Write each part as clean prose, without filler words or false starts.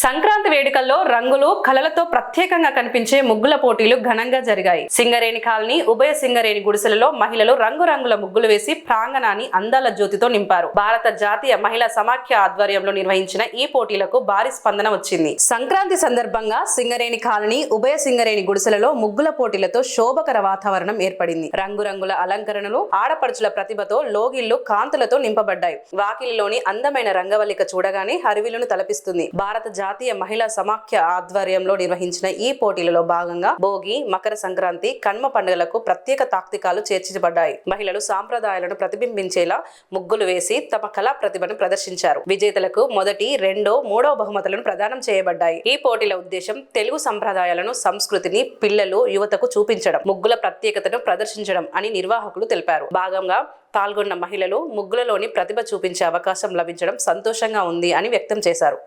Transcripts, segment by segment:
సంక్రాంతి వేడుకల్లో రంగులు కలలతో ప్రత్యేకంగా కనిపించే ముగ్గుల పోటీలు ఘనంగా జరిగాయి. సింగరేణి కాలనీ ఉభయ సింగరేణి గుడిసెలలో మహిళలు రంగురంగుల ముగ్గులు వేసి ప్రాంగణాన్ని అందాల జ్యోతితో నింపారు. భారత జాతీయ మహిళా సమాఖ్య ఆధ్వర్యంలో నిర్వహించిన ఈ పోటీలకు భారీ స్పందన వచ్చింది. సంక్రాంతి సందర్భంగా సింగరేణి కాలనీ ఉభయ సింగరేణి గుడిసెలలో ముగ్గుల పోటీలతో శోభకర వాతావరణం ఏర్పడింది. రంగురంగుల అలంకరణలు, ఆడపడుచుల ప్రతిభతో లోగిళ్లు కాంతులతో నింపబడ్డాయి. వాకిలిలోని అందమైన రంగవల్లిక చూడగానే హరివిల్లును తలపిస్తుంది. భారత జాతీయ మహిళా సమాఖ్య ఆధ్వర్యంలో నిర్వహించిన ఈ పోటీలలో భాగంగా భోగి, మకర సంక్రాంతి, కన్మ పండుగలకు ప్రత్యేక తాక్తికాలు చేర్చబడ్డాయి. మహిళలు సాంప్రదాయాలను ప్రతిబింబించేలా ముగ్గులు వేసి తమ కళా ప్రతిభను ప్రదర్శించారు. విజేతలకు మొదటి, రెండో, మూడో బహుమతులను ప్రదానం చేయబడ్డాయి. ఈ పోటీల ఉద్దేశం తెలుగు సంప్రదాయాలను, సంస్కృతిని పిల్లలు, యువతకు చూపించడం, ముగ్గుల ప్రత్యేకతను ప్రదర్శించడం అని నిర్వాహకులు తెలిపారు. భాగంగా పాల్గొన్న మహిళలు ముగ్గులలోని ప్రతిభ చూపించే అవకాశం లభించడం సంతోషంగా ఉంది అని వ్యక్తం చేశారు.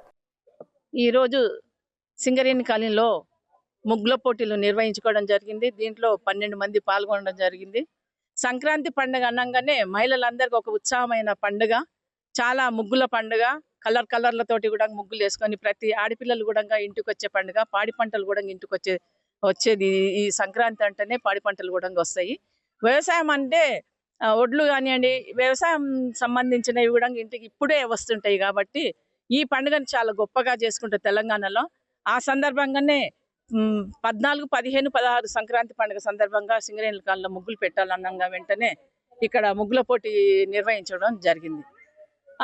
ఈరోజు సింగరేణి కాలనీలో ముగ్గుల పోటీలు నిర్వహించుకోవడం జరిగింది. దీంట్లో 12 మంది పాల్గొనడం జరిగింది. సంక్రాంతి పండుగ అనగానే మహిళలందరికీ ఒక ఉత్సాహమైన పండుగ, చాలా ముగ్గుల పండుగ. కలర్లతోటి కూడా ముగ్గులు వేసుకొని ప్రతి ఆడపిల్లలు కూడా ఇంటికి వచ్చే పండుగ. పాడి పంటలు కూడా ఇంటికి వచ్చేది ఈ సంక్రాంతి అంటేనే పాడి పంటలు కూడా వస్తాయి. వ్యవసాయం అంటే ఒడ్లు కానివ్వండి, వ్యవసాయం సంబంధించినవి కూడా ఇంటికి ఇప్పుడే వస్తుంటాయి. కాబట్టి ఈ పండుగను చాలా గొప్పగా చేసుకుంటారు తెలంగాణలో. ఆ సందర్భంగానే 14, 15, 16 సంక్రాంతి పండుగ సందర్భంగా సింగరేణి కాలనీలో ముగ్గులు పెట్టాలన్నాగా వెంటనే ఇక్కడ ముగ్గుల పోటీ నిర్వహించడం జరిగింది.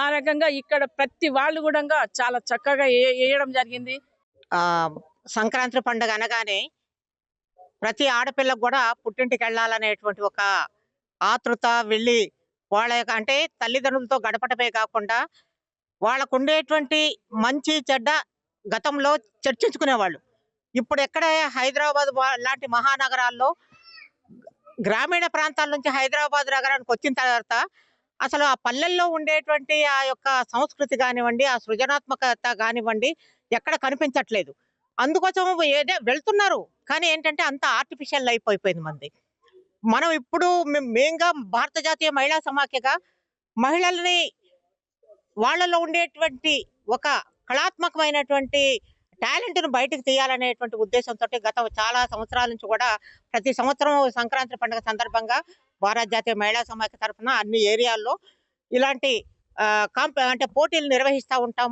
ఆ రకంగా ఇక్కడ ప్రతి వాళ్ళు కూడా చాలా చక్కగా వేయడం జరిగింది. సంక్రాంతి పండుగ అనగానే ప్రతి ఆడపిల్లకు కూడా పుట్టింటికి వెళ్ళాలనేటువంటి ఒక ఆతృత, వెళ్ళి వాళ్ళ అంటే తల్లిదండ్రులతో గడపటమే కాకుండా వాళ్ళకు ఉండేటువంటి మంచి చెడ్డ గతంలో చర్చించుకునేవాళ్ళు. ఇప్పుడు ఎక్కడ హైదరాబాద్ లాంటి మహానగరాల్లో గ్రామీణ ప్రాంతాల నుంచి హైదరాబాద్ నగరానికి వచ్చిన తర్వాత అసలు ఆ పల్లెల్లో ఉండేటువంటి ఆ యొక్క సంస్కృతి కానివ్వండి, ఆ సృజనాత్మకత కానివ్వండి ఎక్కడ కనిపించట్లేదు. అందుకోసం ఏదో వెళ్తున్నారు, కానీ ఏంటంటే అంత ఆర్టిఫిషియల్ లైఫ్ అయిపోయింది మంది. మనం ఇప్పుడు మెయిన్గా భారత జాతీయ మహిళా సమాఖ్యగా మహిళల్ని వాళ్ళలో ఉండేటువంటి ఒక కళాత్మకమైనటువంటి టాలెంట్ను బయటకు తీయాలనేటువంటి ఉద్దేశంతో గత చాలా సంవత్సరాల నుంచి కూడా ప్రతి సంవత్సరం సంక్రాంతి పండుగ సందర్భంగా భారత జాతీయ మహిళా సమాఖ్య తరఫున అన్ని ఏరియాల్లో ఇలాంటి అంటే పోటీలు నిర్వహిస్తూ ఉంటాము.